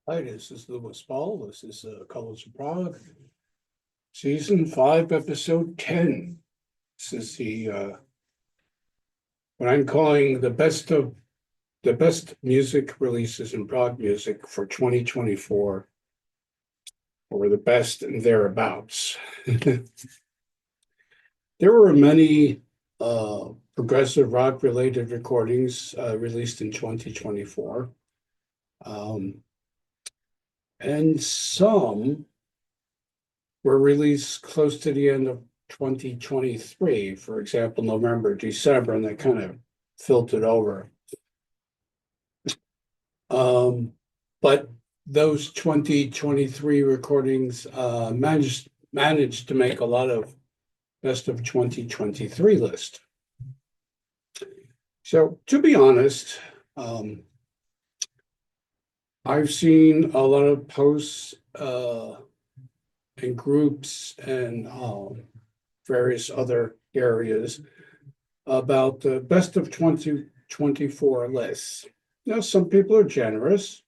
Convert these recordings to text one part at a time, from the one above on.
Hi, this is Louis Paul. This is Colors of Prague, Season 5, Episode 10. This is what I'm calling the best music releases in Prague music for 2024, or the best and thereabouts. There were many progressive rock related recordings released in 2024. And some were released close to the end of 2023, for example, November, December, and they kind of filtered over. But those 2023 recordings managed to make a lot of best of 2023 list. So to be honest, I've seen a lot of posts in groups and various other areas about the best of 2024 lists. Now, some people are generous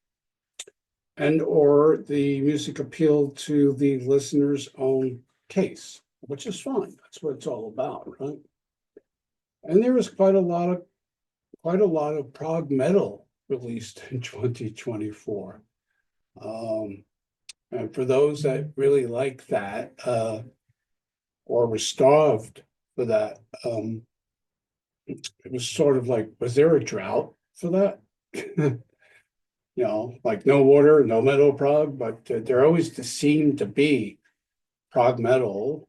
and or the music appealed to the listener's own case, which is fine. That's what it's all about, right? And there was quite a lot of prog metal released in 2024. And for those that really like that, or were starved for that, it was sort of like, was there a drought for that? Like no water, no metal prog, but there always seemed to be prog metal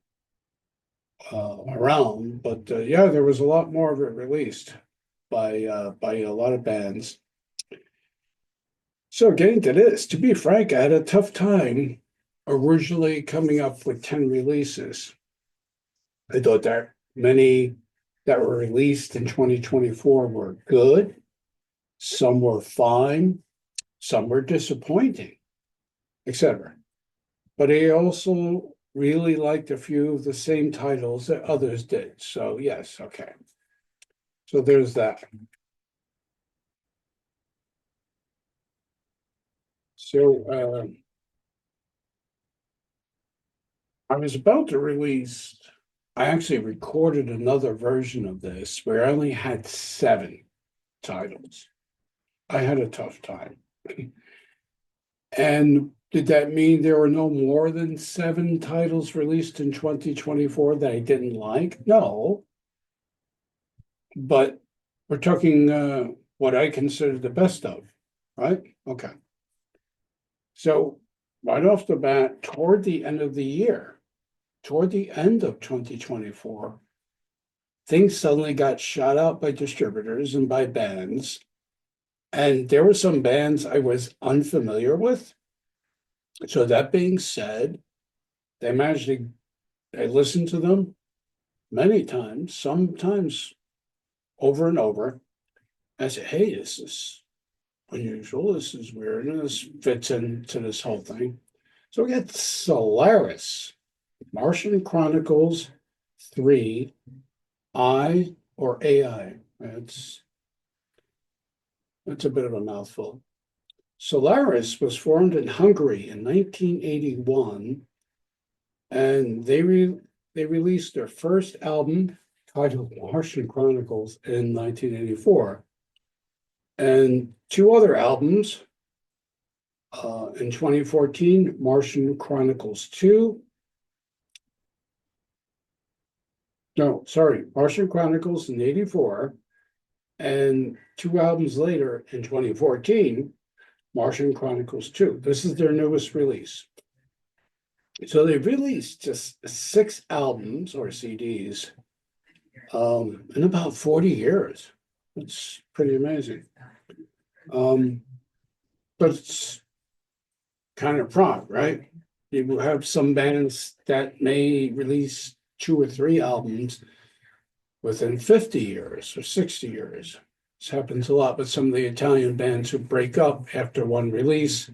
around. But yeah, there was a lot more of it released by a lot of bands. So getting to this, to be frank, I had a tough time originally coming up with 10 releases. I thought that many that were released in 2024 were good. Some were fine. Some were disappointing, etc. But I also really liked a few of the same titles that others did. So yes, okay. So there's that. So I was about to release, I actually recorded another version of this where I only had 7 titles. I had a tough time. And did that mean there were no more than 7 titles released in 2024 that I didn't like? No. But we're talking what I consider the best of, right? Okay. So right off the bat, toward the end of 2024, things suddenly got shot out by distributors and by bands. And there were some bands I was unfamiliar with. So that being said, I listened to them many times, sometimes over and over. I said, hey, this is unusual. This is weird. And this fits into this whole thing. So we got Solaris, Martian Chronicles 3, I or AI. That's a bit of a mouthful. Solaris was formed in Hungary in 1981, and they released their first album titled Martian Chronicles in 1984, and 2 other albums in 2014, Martian Chronicles 2. No, sorry, Martian Chronicles in 84, and 2 albums later in 2014, Martian Chronicles 2. This is their newest release. So they've released just 6 albums or CDs in about 40 years. It's pretty amazing. But it's kind of prog, right? You have some bands that may release 2 or 3 albums within 50 years or 60 years. This happens a lot with some of the Italian bands who break up after one release,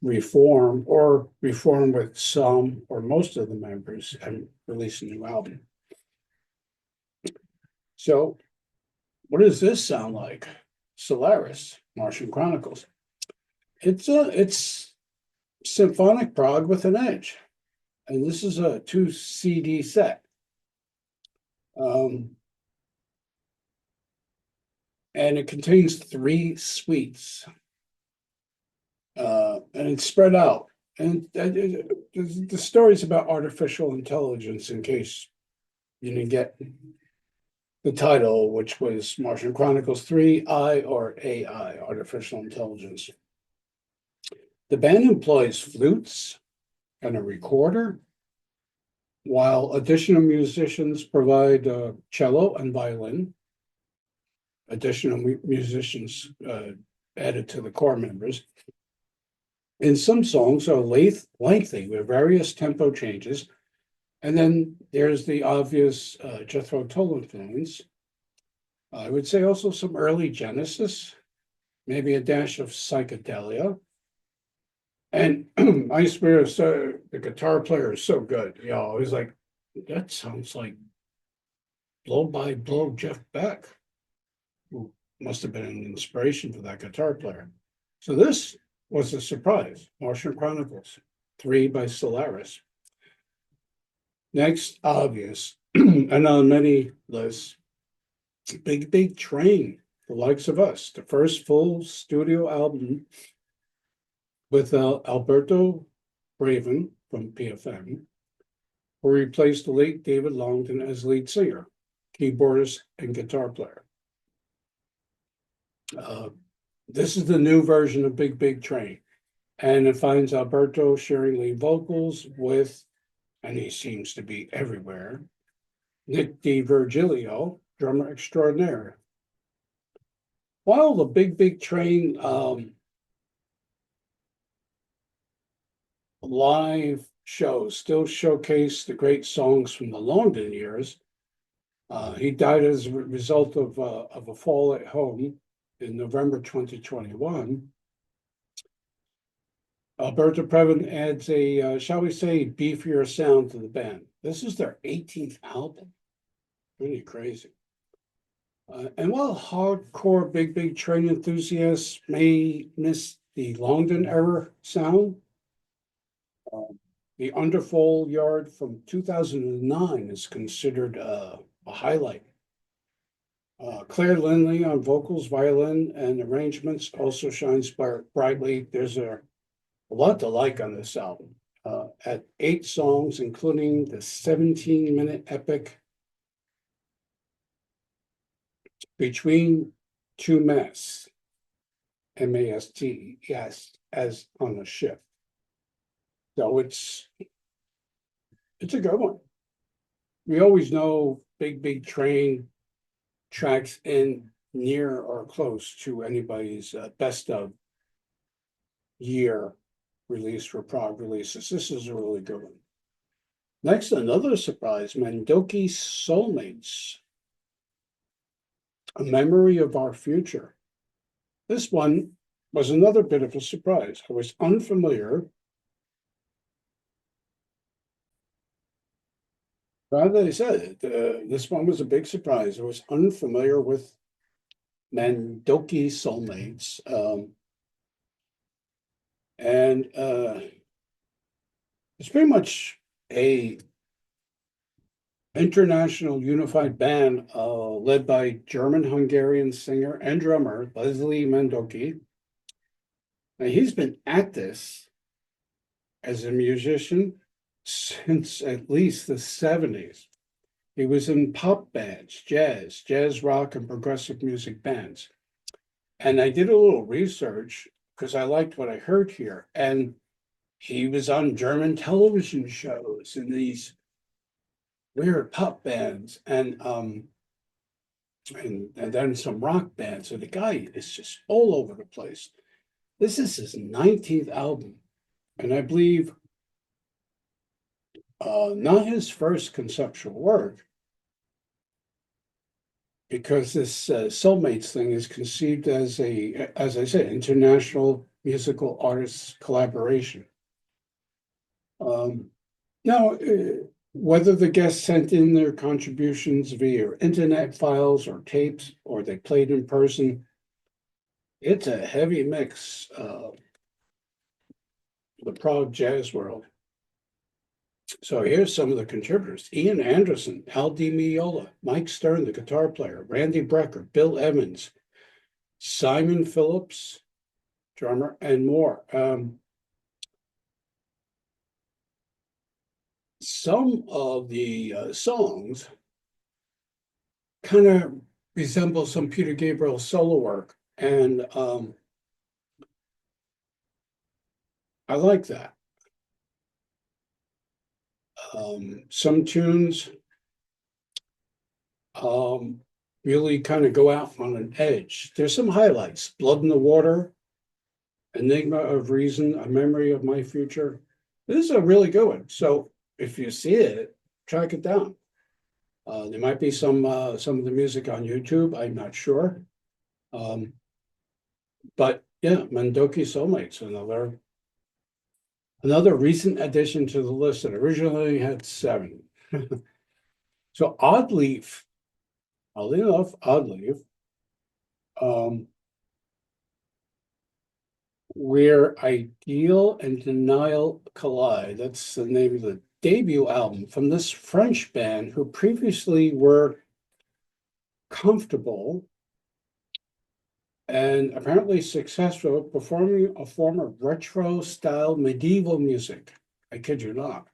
reform with some or most of the members and release a new album. So what does this sound like? Solaris, Martian Chronicles. It's symphonic prog with an edge, and this is a 2 CD set. And it contains 3 suites, and it's spread out. And the story's about artificial intelligence, in case you didn't get the title, which was Martian Chronicles 3, I or AI, Artificial Intelligence. The band employs flutes and a recorder, while additional musicians provide cello and violin. Additional musicians added to the core members. And some songs are lengthy with various tempo changes. And then there's the obvious Jethro Tull influence. I would say also some early Genesis, maybe a dash of psychedelia. And I swear, the guitar player is so good. You know, I was like, that sounds like Blow by Blow Jeff Beck, who must have been an inspiration for that guitar player. So this was a surprise. Martian Chronicles 3 by Solaris. Next, obvious, and on many lists, Big Train, the likes of us, the first full studio album with Alberto Braven from PFM, who replaced the late David Longdon as lead singer, keyboardist, and guitar player. This is the new version of Big Train, and it finds Alberto sharing lead vocals with, and he seems to be everywhere, Nick DiVirgilio, drummer extraordinaire. While the Big Train live shows still showcase the great songs from the Longdon years, he died as a result of a fall at home in November 2021. Alberto Previn adds a, shall we say, beefier sound to the band. This is their 18th album. Pretty crazy. And while hardcore Big Train enthusiasts may miss the Longdon era sound, the Underfold Yard from 2009 is considered a highlight. Claire Lindley on vocals, violin, and arrangements also shines brightly. There's a lot to like on this album. At 8 songs, including the 17-minute epic Between Two Masts, MASTES, as on a ship. So it's a good one. We always know Big Train tracks in near or close to anybody's best of year release for Prog releases. This is a really good one. Next, another surprise, Mandoki Soulmates, A Memory of Our Future. This one was another bit of a surprise. I was unfamiliar. Rather, they said this one was a big surprise. I was unfamiliar with Mandoki Soulmates. And it's pretty much a international unified band led by German-Hungarian singer and drummer Leslie Mandoki. Now, he's been at this as a musician since at least the 70s. He was in pop bands, jazz rock, and progressive music bands. And I did a little research because I liked what I heard here. And he was on German television shows in these weird pop bands and then some rock bands. So the guy is just all over the place. This is his 19th album, and I believe not his first conceptual work, because this Soulmates thing is conceived as as I said, international musical artists collaboration. Now, whether the guests sent in their contributions via internet files or tapes, or they played in person, it's a heavy mix. the Prog jazz world. So here's some of the contributors: Ian Anderson, Al Di Meola, Mike Stern, the guitar player, Randy Brecker, Bill Evans, Simon Phillips, drummer, and more. Some of the songs kind of resemble some Peter Gabriel solo work, and I like that. Some tunes really kind of go out on an edge. There's some highlights: Blood in the Water, Enigma of Reason, A Memory of My Future. This is a really good one. So if you see it, track it down. There might be some of the music on YouTube. I'm not sure. But yeah, Mandoki Soulmates, another recent addition to the list that originally had 7. So Oddleaf, oddly enough, Oddleaf, where Ideal and Neal collide. That's the name of the debut album from this French band who previously were comfortable and apparently successful performing a form of retro-style medieval music. I kid you not.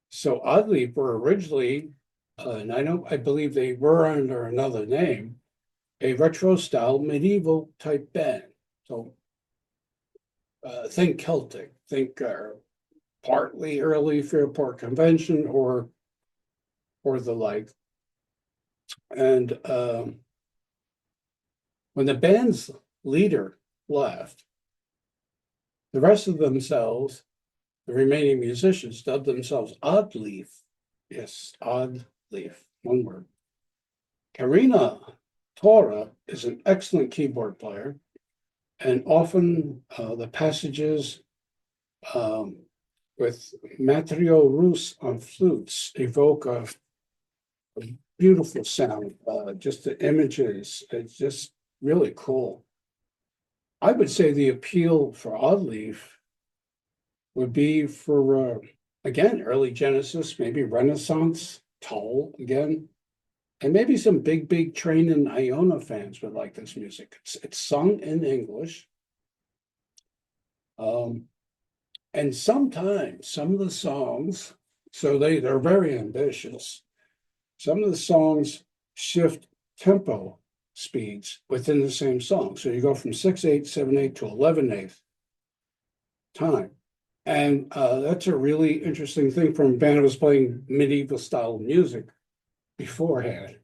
So Oddleaf were originally, and I believe they were under another name, a retro-style medieval type band. So think Celtic, think partly early Fairport Convention or the like. And when the band's leader left, the rest of themselves, the remaining musicians, dubbed themselves Oddleaf. Yes, Oddleaf, one word. Karina Tora is an excellent keyboard player, and often the passages with Matrio Rus on flutes evoke a beautiful sound. Just the images, it's just really cool. I would say the appeal for Oddleaf would be for, again, early Genesis, maybe Renaissance, Toll again, and maybe some big Train and Iona fans would like this music. It's sung in English. And sometimes some of the songs, so they're very ambitious. Some of the songs shift tempo speeds within the same song. So you go from 6/8, 7/8 to 11/8 time. And that's a really interesting thing from a band that was playing medieval style music beforehand.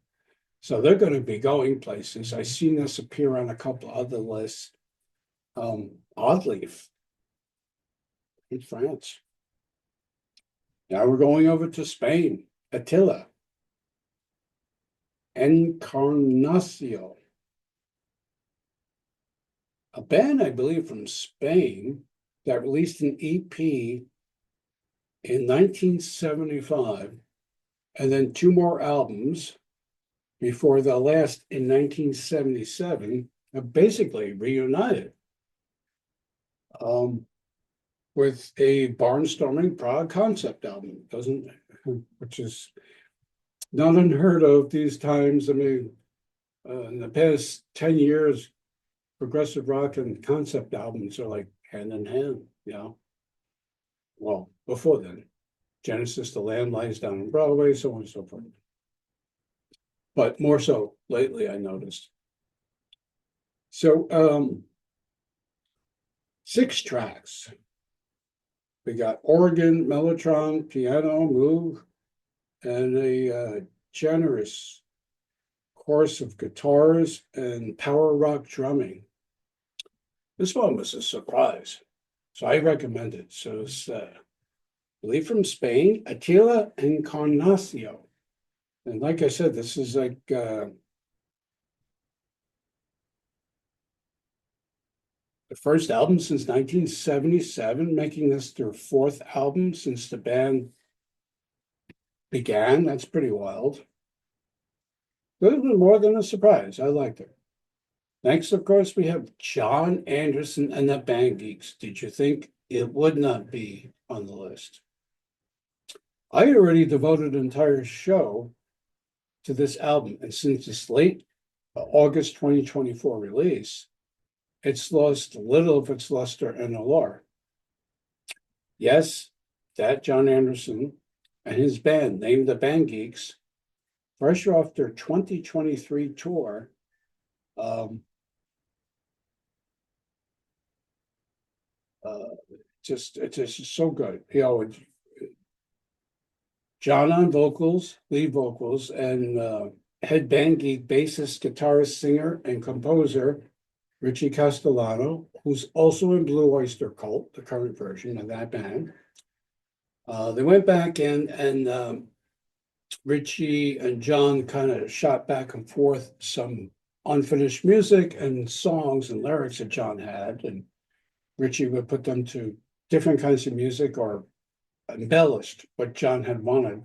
So they're going to be going places. I've seen this appear on a couple other lists. Oddleaf in France. Now we're going over to Spain. Attila. Encarnacio. A band, I believe, from Spain that released an EP in 1975 and then 2 more albums before the last in 1977, basically reunited with a barnstorming Prog concept album, which is not unheard of these times. I mean, in the past 10 years, progressive rock and concept albums are like hand in hand, you know. Well, before then, Genesis, The Lamb Lies Down on Broadway, so on and so forth. But more so lately, I noticed. So 6 tracks. We got organ, mellotron, piano, moog, and a generous chorus of guitars and power rock drumming. This one was a surprise, so I recommend it. So it's, I believe, from Spain, Attila Encarnacio. And like I said, this is like the first album since 1977, making this their 4th album since the band began. That's pretty wild. It was more than a surprise. I liked it. Next, of course, we have John Anderson and the Band Geeks. Did you think it would not be on the list. I had already devoted an entire show to this album, and since its late August 2024 release, it's lost little of its luster and allure. Yes, that John Anderson and his band, named the Band Geeks, fresh off their 2023 tour, it's just so good. John on vocals, lead vocals, and head band geek, bassist, guitarist, singer, and composer Richie Castellano, who's also in Blue Oyster Cult, the current version of that band. They went back in, and Richie and John kind of shot back and forth some unfinished music and songs and lyrics that John had, and Richie would put them to different kinds of music or embellished what John had wanted.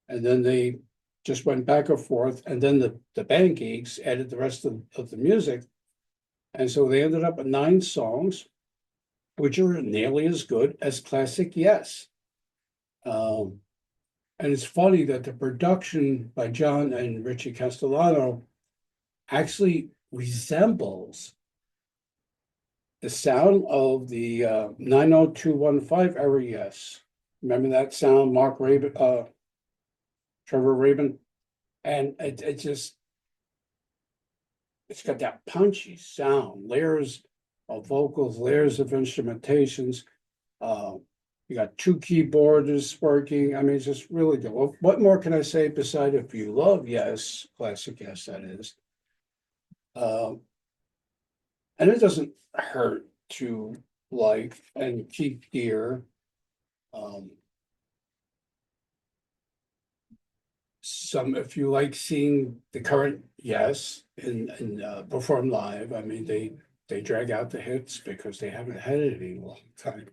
And then they just went back and forth, and then the Band Geeks added the rest of the music. And so they ended up with 9 songs, which are nearly as good as classic Yes. And it's funny that the production by John and Richie Castellano actually resembles the sound of the 90215 era Yes. Remember that sound, Mark Rabin, Trevor Rabin? And it just, it's got that punchy sound, layers of vocals, layers of instrumentations. You got 2 keyboards working. I mean, it's just really good. Well, what more can I say besides if you love Yes, classic Yes, that is. And it doesn't hurt to like and keep dear some, if you like seeing the current Yes and perform live. I mean, they drag out the hits because they haven't had it in a long time,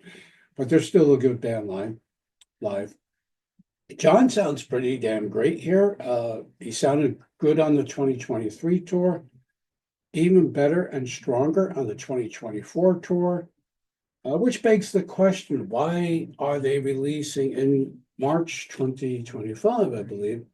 but they're still a good band live. John sounds pretty damn great here. He sounded good on the 2023 tour, even better and stronger on the 2024 tour, which begs the question, why are they releasing in March 2025, I believe,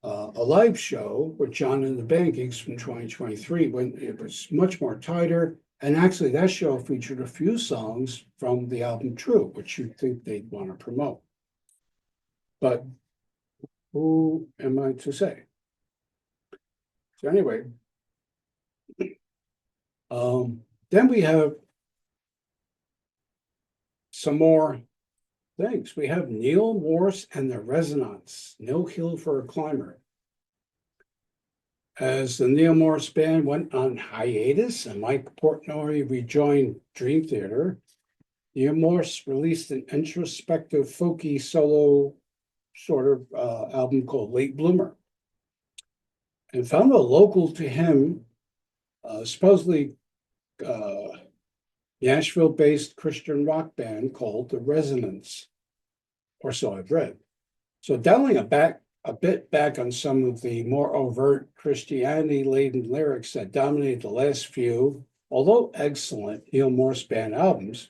a live show with John and the Band Geeks from 2023, when it was much more tighter. And actually, that show featured a few songs from the album True, which you'd think they'd want to promote. But who am I to say? So anyway, then we have some more things. We have Neal, Morse, and the Resonance, No Hill for a Climber. As the Neal Morse band went on hiatus and Mike Portnoy rejoined Dream Theater, Neal Morse released an introspective, folky solo sort of album called Late Bloomer, and found a local to him, supposedly Nashville-based Christian rock band called The Resonance, or so I've read. So dialing a bit back on some of the more overt Christianity-laden lyrics that dominated the last few, although excellent, Neal Morse band albums,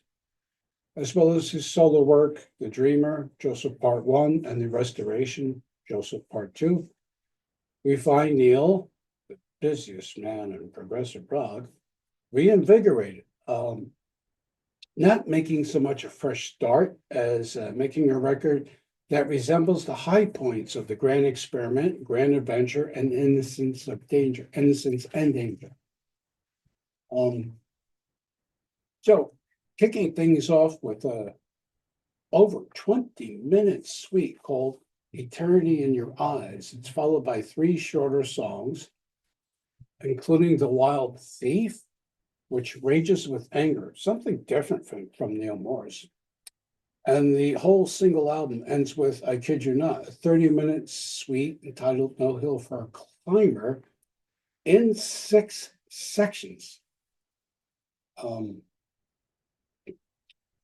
as well as his solo work, The Dreamer, Joseph Part 1, and The Restoration, Joseph Part 2, we find Neal, the busiest man in progressive prog, reinvigorated, not making so much a fresh start as making a record that resembles the high points of the Grand Experiment, Grand Adventure, and Innocence and Danger. So kicking things off with a over 20-minute suite called Eternity in Your Eyes. It's followed by 3 shorter songs, including The Wild Thief, which rages with anger, something different from Neal Morse. And the whole single album ends with, I kid you not, a 30-minute suite entitled No Hill for a Climber in 6 sections. And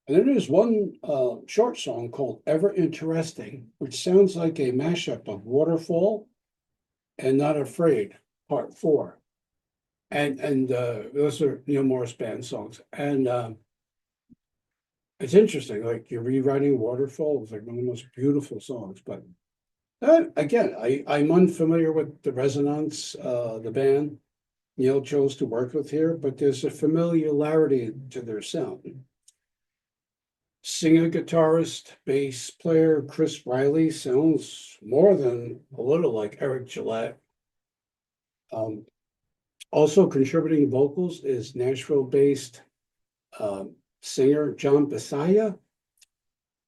then there's one short song called Ever Interesting, which sounds like a mashup of Waterfall and Not Afraid, Part 4. And those are Neal Morse band songs. And It's interesting, like you're rewriting Waterfall. It's like one of the most beautiful songs. But again, I'm unfamiliar with the Resonance, the band Neal chose to work with here, but there's a familiarity to their sound. Singer, guitarist, bass player Chris Riley sounds more than a little like Eric Gillette. Also contributing vocals is Nashville-based singer John Bisaya,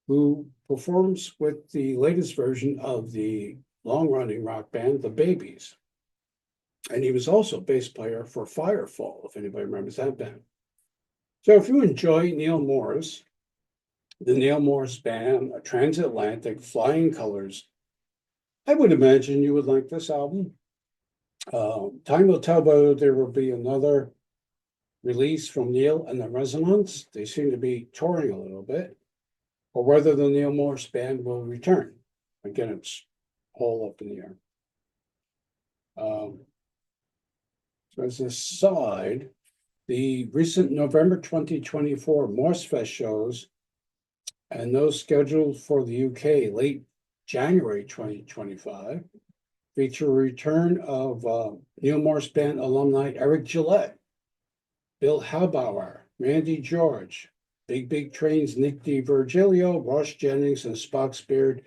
who performs with the latest version of the long-running rock band, The Babies. And he was also bass player for Firefall, if anybody remembers that band. So if you enjoy Neal Morse, the Neal Morse band, a transatlantic flying colors, I would imagine you would like this album. Time will tell whether there will be another release from Neal and the Resonance. They seem to be touring a little bit, or whether the Neal Morse band will return. Again, it's all up in the air. So as a side, the recent November 2024 Morse Fest shows and those scheduled for the UK late January 2025 feature a return of Neal Morse band alumni Eric Gillette, Bill Halbauer, Randy George, Big Train's Nick DiVirgilio, Ross Jennings, and Spock's Beard,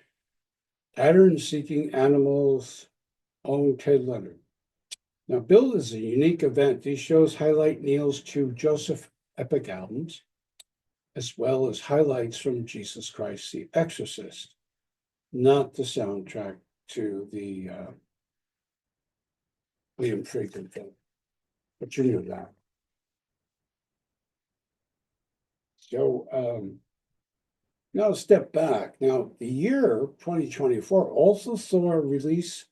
pattern-seeking animals, own Ted Leonard. Now, Bill is a unique event. These shows highlight Neal's two Joseph epic albums, as well as highlights from Jesus Christ the Exorcist, not the soundtrack to the Liam Friedkin film, but you knew that. So now step back. Now, the year 2024 also saw a release,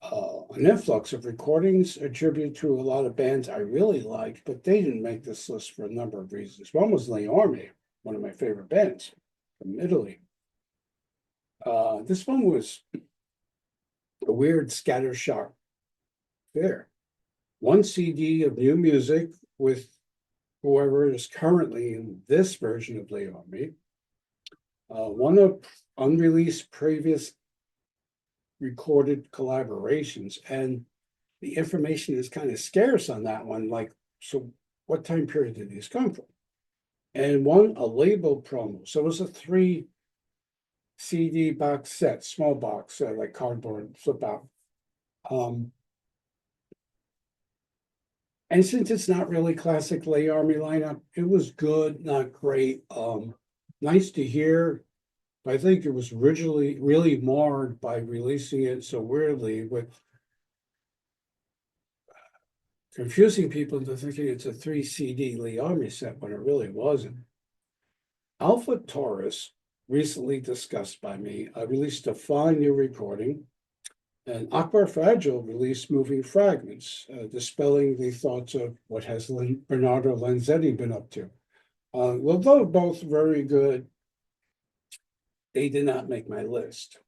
an influx of recordings attributed to a lot of bands I really liked, but they didn't make this list for a number of reasons. One was Le Army, one of my favorite bands from Italy. This one was a weird scattershot fair. One CD of new music with whoever is currently in this version of Le Army. One of unreleased previous recorded collaborations, and the information is kind of scarce on that one. Like, so what time period did these come from? And one, a label promo. So it was a 3 CD box set, small box, like cardboard flip out. And since it's not really classic Le Army lineup, it was good, not great. Nice to hear. But I think it was originally really marred by releasing it so weirdly, with confusing people into thinking it's a 3 CD Le Army set when it really wasn't. Alpha Taurus, recently discussed by me, released a fine new recording, and Akbar Fragile released Moving Fragments, dispelling the thoughts of what has Bernardo Lenzetti been up to. Although both very good, they did not make my list.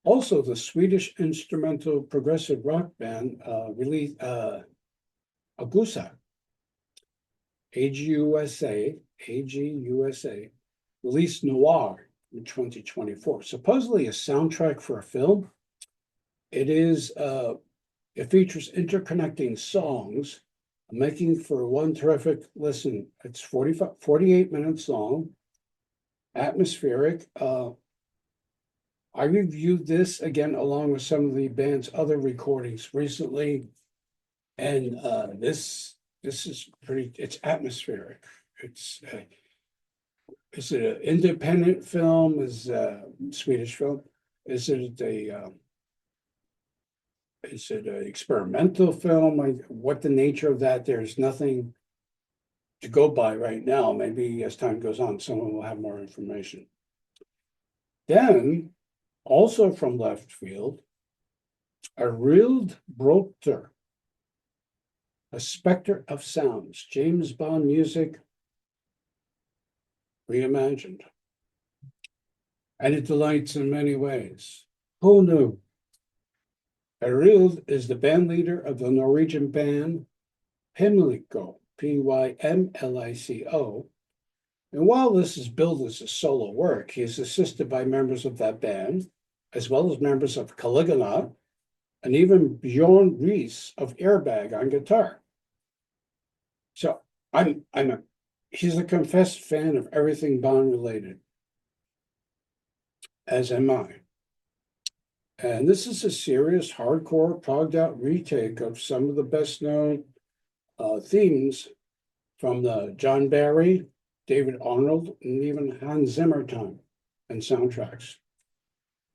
Also, the Swedish instrumental progressive rock band released Agusa, AGUSA, released Noir in 2024. Supposedly a soundtrack for a film. It features interconnecting songs, making for one terrific listen. It's 48 minutes long, atmospheric. I reviewed this again along with some of the band's other recordings recently, and this is pretty. It's atmospheric. Is it an independent film? Is a Swedish film? Is it an experimental film? What the nature of that? There's nothing to go by right now. Maybe as time goes on, someone will have more information. Then, also from left field, Arild Broter, A Spectre of Sounds, James Bond music reimagined. And it delights in many ways. Who knew? Arild is the band leader of the Norwegian band Pymlico, Pymlico, And while this is billed as a solo work, he is assisted by members of that band, as well as members of Caligula, and even Bjorn Reese of Airbag on guitar. So he's a confessed fan of everything Bond related, as am I. And this is a serious, hardcore, progged out retake of some of the best known themes from the John Barry, David Arnold, and even Hans Zimmer time and soundtracks.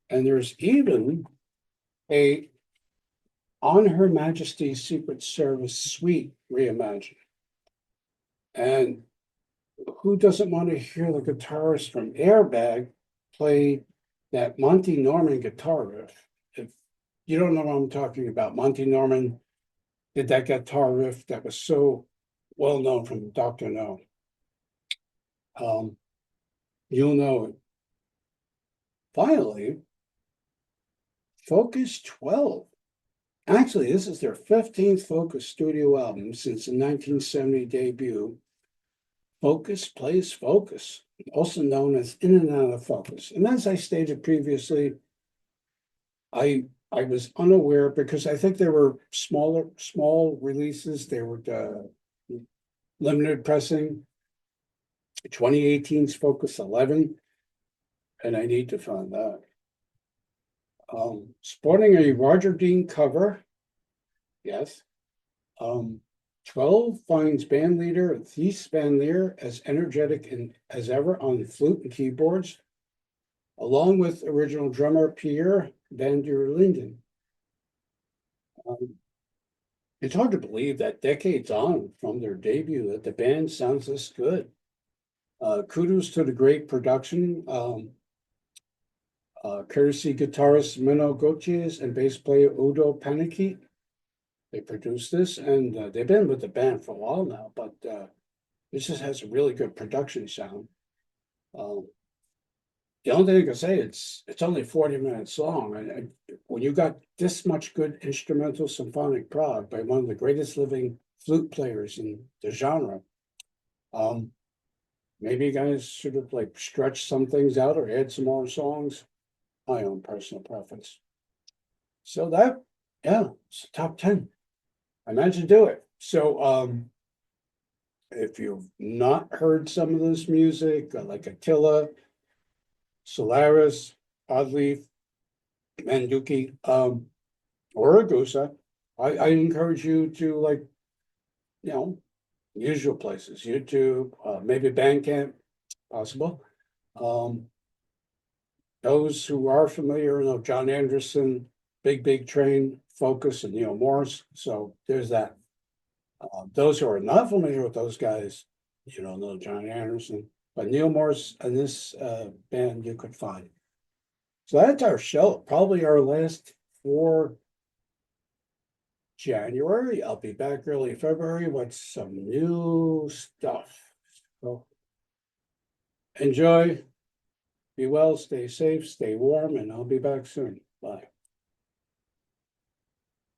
And there's even a On Her Majesty's Secret Service suite reimagined. And who doesn't want to hear the guitarist from Airbag play that Monty Norman guitar riff? If you don't know what I'm talking about, Monty Norman did that guitar riff that was so well known from Dr. No. You'll know it. Finally, Focus 12. Actually, this is their 15th Focus studio album since the 1970 debut. Focus plays Focus, also known as In and Out of Focus. And as I stated previously, I was unaware because I think there were small releases. They were limited pressing. 2018's Focus 11, and I need to find that. Sporting a Roger Dean cover, yes. 12 finds band leader Thies van Leer as energetic as ever on flute and keyboards, along with original drummer Pierre van der Linden. It's hard to believe that decades on from their debut that the band sounds this good. Kudos to the great production, courtesy guitarist Menno Gauthier and bass player Udo Panicki. They produced this, and they've been with the band for a while now, but this just has a really good production sound. The only thing I can say, it's only 40 minutes long. And when you got this much good instrumental symphonic prog by one of the greatest living flute players in the genre, maybe you guys should have like stretched some things out or add some more songs. My own personal preference. So that, yeah, it's the top 10. I managed to do it. So if you've not heard some of this music, like Attila, Solaris, Oddleaf, Mandoki, or Agusa, I encourage you to, like, usual places, YouTube, maybe Bandcamp, possible. Those who are familiar know John Anderson, Big Train, Focus, and Morse. So there's that. Those who are not familiar with those guys, you don't know John Anderson, but Neal Morse and this band you could find. So that's our show, probably our last for January. I'll be back early February with some new stuff. So enjoy. Be well, stay safe, stay warm, and I'll be back soon. Bye.